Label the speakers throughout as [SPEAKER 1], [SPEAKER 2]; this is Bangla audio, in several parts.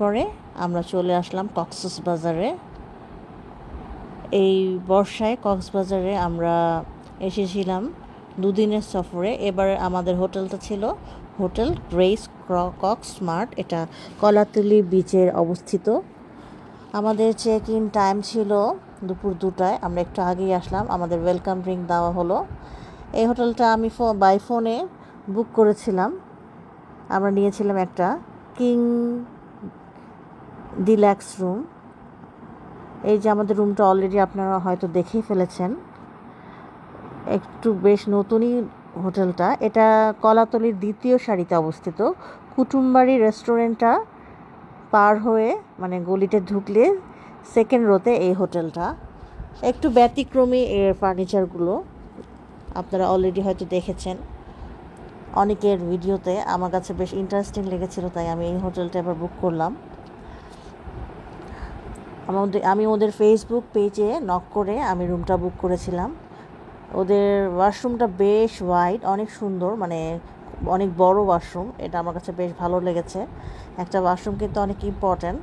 [SPEAKER 1] পরে আমরা চলে আসলাম কক্সবাজারে। এই বর্ষায় কক্সবাজারে আমরা এসেছিলাম দুদিনের সফরে। এবার আমাদের হোটেলটা ছিল হোটেল গ্রেস কক্স স্মার্ট, এটা কলাতলি বিচের অবস্থিত। আমাদের চেক ইন টাইম ছিল দুপুর 2টায়, আমরা একটু আগেই আসলাম। আমাদের ওয়েলকাম ড্রিঙ্ক দেওয়া হলো। এই হোটেলটা আমি বাই ফোনে বুক করেছিলাম। আমরা নিয়েছিলাম একটা কিং ডিলাক্স রুম। এই যে আমাদের রুমটা অলরেডি আপনারা হয়তো দেখেই ফেলেছেন, একটু বেশ নতুনই হোটেলটা। এটা কলাতলির দ্বিতীয় সারিতে অবস্থিত। কুটুমবাড়ি রেস্টুরেন্টটা পার হয়ে মানে গলিতে ঢুকলে সেকেন্ড রোতে এই হোটেলটা। একটু ব্যতিক্রমী এর ফার্নিচারগুলো, আপনারা অলরেডি হয়তো দেখেছেন অনেকের ভিডিওতে। আমার কাছে বেশ ইন্টারেস্টিং লেগেছিল, তাই আমি এই হোটেলটা এবার বুক করলাম। আমি ওদের ফেসবুক পেজে নক করে আমি রুমটা বুক করেছিলাম। ওদের ওয়াশরুমটা বেশ ওয়াইড, অনেক সুন্দর, মানে অনেক বড় ওয়াশরুম। এটা আমার কাছে বেশ ভালো লেগেছে। একটা ওয়াশরুম কিন্তু অনেক ইম্পর্ট্যান্ট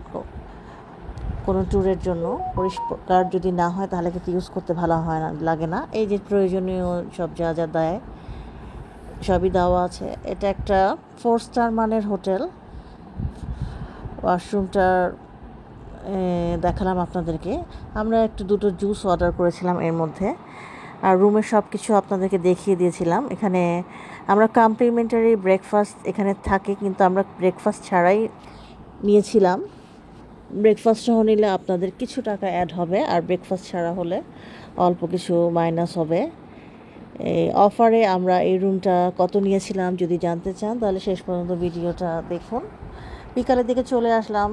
[SPEAKER 1] কোনো ট্যুরের জন্য। পরিষ্কার যদি না হয় তাহলে কিন্তু ইউজ করতে ভালো হয় না, লাগে না। এই যে প্রয়োজনীয় সব যা যা দেয় সবই দেওয়া আছে। এটা একটা 4 স্টার মানের হোটেল। ওয়াশরুমটার দেখালাম আপনাদেরকে। আমরা দুটো জুস অর্ডার করেছিলাম এর মধ্যে, আর রুমের সব কিছু আপনাদেরকে দেখিয়ে দিয়েছিলাম। এখানে আমরা কমপ্লিমেন্টারি ব্রেকফাস্ট এখানে থাকে, কিন্তু আমরা ব্রেকফাস্ট ছাড়াই নিয়েছিলাম। ব্রেকফাস্ট সহ নিলে আপনাদের কিছু টাকা অ্যাড হবে, আর ব্রেকফাস্ট ছাড়া হলে অল্প কিছু মাইনাস হবে। এই অফারে আমরা এই রুমটা কত নিয়েছিলাম যদি জানতে চান তাহলে শেষ পর্যন্ত ভিডিওটা দেখুন। বিকালের দিকে চলে আসলাম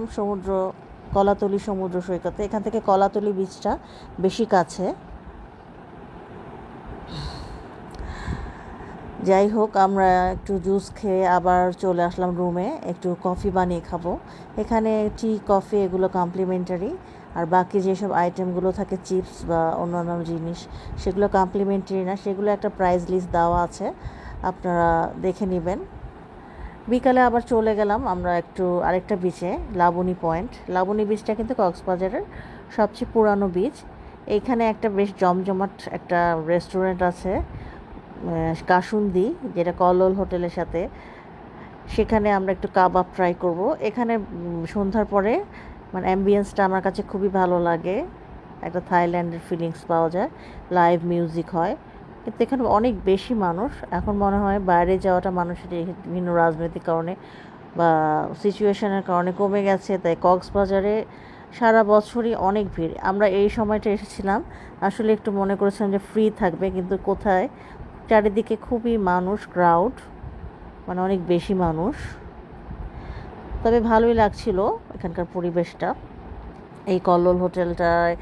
[SPEAKER 1] কলাতলি সমুদ্র সৈকতে। এখান থেকে কলাতলি বিচটা বেশি কাছে। যাই হোক, আমরা একটু জুস খেয়ে আবার চলে আসলাম রুমে, একটু কফি বানিয়ে খাবো। এখানে টি কফি এগুলো কমপ্লিমেন্টারি, আর বাকি যেসব আইটেমগুলো থাকে চিপস বা অন্যান্য জিনিস সেগুলো কমপ্লিমেন্টারি না, সেগুলো একটা প্রাইস লিস্ট দেওয়া আছে, আপনারা দেখে নেবেন। বিকালে আবার চলে গেলাম আমরা আরেকটা বিচে, লাবণী পয়েন্ট। লাবণী বিচটা কিন্তু কক্সবাজারের সবচেয়ে পুরানো বিচ। এইখানে একটা বেশ জমজমাট একটা রেস্টুরেন্ট আছে, কাসুন্দি, যেটা কল্লোল হোটেলের সাথে। সেখানে আমরা একটু কাবাব ট্রাই করব। এখানে সন্ধ্যার পরে মানে অ্যাম্বিয়েন্সটা আমার কাছে খুবই ভালো লাগে, একটা থাইল্যান্ডের ফিলিংস পাওয়া যায়, লাইভ মিউজিক হয়। কিন্তু এখানে অনেক বেশি মানুষ। এখন মনে হয় বাইরে যাওয়াটা মানুষের বিভিন্ন রাজনৈতিক কারণে বা সিচুয়েশনের কারণে কমে গেছে, তাই কক্সবাজারে সারা বছরই অনেক ভিড়। আমরা এই সময়টা এসেছিলাম, আসলে একটু মনে করেছিলাম যে ফ্রি থাকবে, কিন্তু কোথায়, চারিদিকে খুবই মানুষ, ক্রাউড, মানে অনেক বেশি মানুষ। তবে ভালোই লাগছিল এখানকার পরিবেশটা। এই কল্লোল হোটেলটায়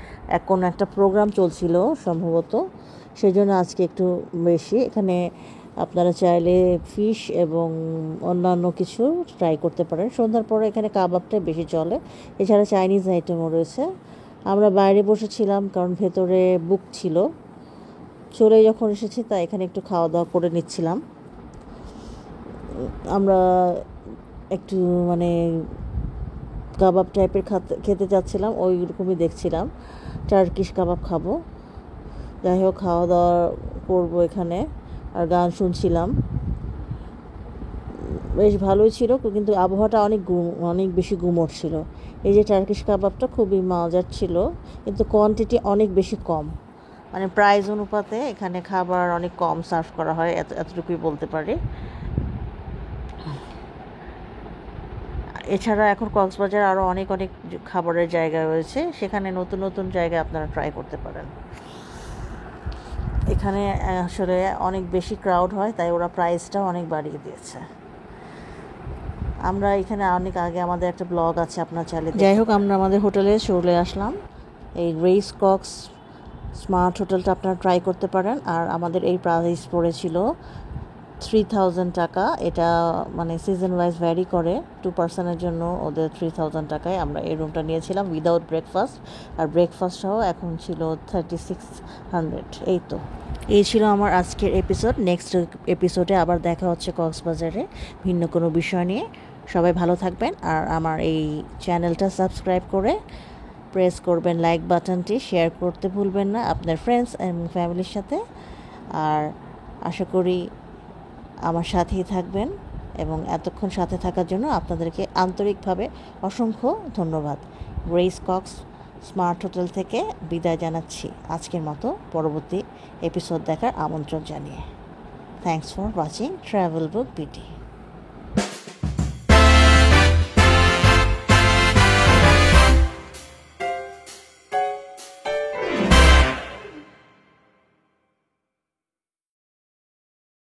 [SPEAKER 1] কোনো একটা প্রোগ্রাম চলছিল সম্ভবত, সেই জন্য আজকে একটু বেশি। এখানে আপনারা চাইলে ফিশ এবং অন্যান্য কিছু ট্রাই করতে পারেন। সন্ধ্যার পরে এখানে কাবাবটা বেশি চলে, এছাড়া চাইনিজ আইটেমও রয়েছে। আমরা বাইরে বসেছিলাম কারণ ভেতরে বুক ছিল। চলে যখন এসেছি তাই এখানে একটু খাওয়া দাওয়া করে নিচ্ছিলাম। আমরা একটু মানে কাবাব টাইপের খেতে চাচ্ছিলাম, ওই রকমই দেখছিলাম, টার্কিশ কাবাব খাবো। যাই হোক, খাওয়া দাওয়া করবো এখানে, আর গান শুনছিলাম। বেশ ভালোই ছিল, কিন্তু আবহাওয়াটা অনেক বেশি গুমোট ছিল। এই যে টার্কিশ কাবাবটা খুবই মজার ছিল, কিন্তু কোয়ান্টিটি অনেক বেশি কম, মানে প্রাইস অনুপাতে এখানে খাবার অনেক কম সার্ভ করা হয়, এতটুকুই বলতে পারি। এছাড়া এখন কক্সবাজার আরও অনেক খাবারের জায়গা রয়েছে, সেখানে নতুন নতুন জায়গা আপনারা ট্রাই করতে পারেন। এখানে আসলে অনেক বেশি ক্রাউড হয়, তাই ওরা প্রাইসটাও অনেক বাড়িয়ে দিয়েছে। আমরা এখানে অনেক আগে আমাদের একটা ব্লগ আছে, আপনার চাইলে। যাই হোক, আমরা আমাদের হোটেলে চলে আসলাম। এই গ্রেস কক্স স্মার্ট হোটেলটা আপনারা ট্রাই করতে পারেন। আর আমাদের এই প্রাইস পড়েছিল 3000 টাকা। এটা মানে সিজন ওয়াইজ ভ্যারি করে, 2 পার্সনের জন্য ওদের 3000 টাকায় আমরা এই রুমটা নিয়েছিলাম উইদাউট ব্রেকফাস্ট, আর ব্রেকফাস্টটাও এখন ছিল 3600। এই ছিল আমার আজকের এপিসোড। নেক্সট এপিসোডে আবার দেখা হচ্ছে কক্সবাজারে ভিন্ন কোনো বিষয় নিয়ে। সবাই ভালো থাকবেন, আর আমার এই চ্যানেলটা সাবস্ক্রাইব করে প্রেস করবেন লাইক বাটনটি, শেয়ার করতে ভুলবেন না আপনার ফ্রেন্ডস এবং ফ্যামিলির সাথে। আর আশা করি আমার সাথেই থাকবেন, এবং এতক্ষণ সাথে থাকার জন্য আপনাদেরকে আন্তরিকভাবে অসংখ্য ধন্যবাদ। গ্রেস কক্স স্মার্ট হোটেল থেকে বিদায় জানাচ্ছি আজকের মতো, পরবর্তী এপিসোড দেখার আমন্ত্রণ জানিয়ে। থ্যাংকস ফর ওয়াচিং ট্রাভেল বুক বিটি।